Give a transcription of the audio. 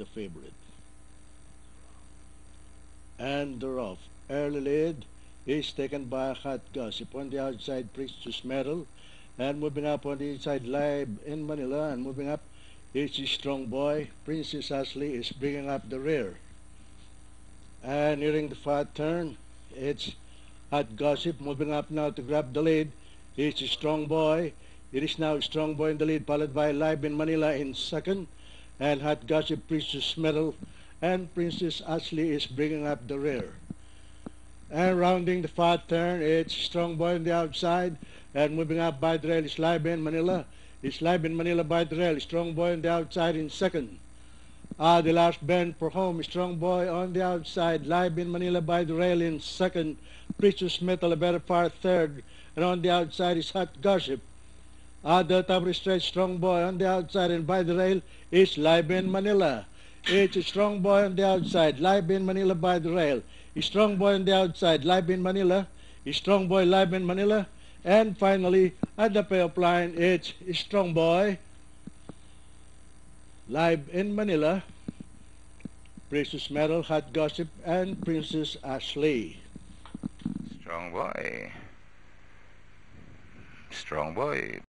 the favorite. And they're off. Early lead is taken by Hot Gossip. On the outside, Precious Metal. And moving up on the inside, Live in Manila. And moving up, it's Strong Boy. Princess Ashley is bringing up the rear. And nearing the fat turn, it's Hot Gossip moving up now to grab the lead. It's Strong Boy. It is now Strong Boy in the lead, followed by Live in Manila in second. And Hot Gossip, Precious Metal, and Princess Ashley is bringing up the rear. And rounding the fat turn, it's Strong Boy on the outside. And moving up by the rail is Live in Manila. It's Live in Manila by the rail. Strong Boy on the outside in second. The last bend for home, Strong Boy on the outside. Live in Manila by the rail in second. Precious Metal a better far third. And on the outside is Hot Gossip. The top of the stretch, Strong Boy on the outside, and by the rail is Live in Manila. It's a Strong Boy on the outside, Live in Manila by the rail. Strong Boy on the outside, Live in Manila. Strong Boy, Live in Manila. And finally, at the payoff line, it's Strong Boy, Live in Manila, Precious Metal, Hot Gossip, and Princess Ashley. Strong Boy. Strong Boy.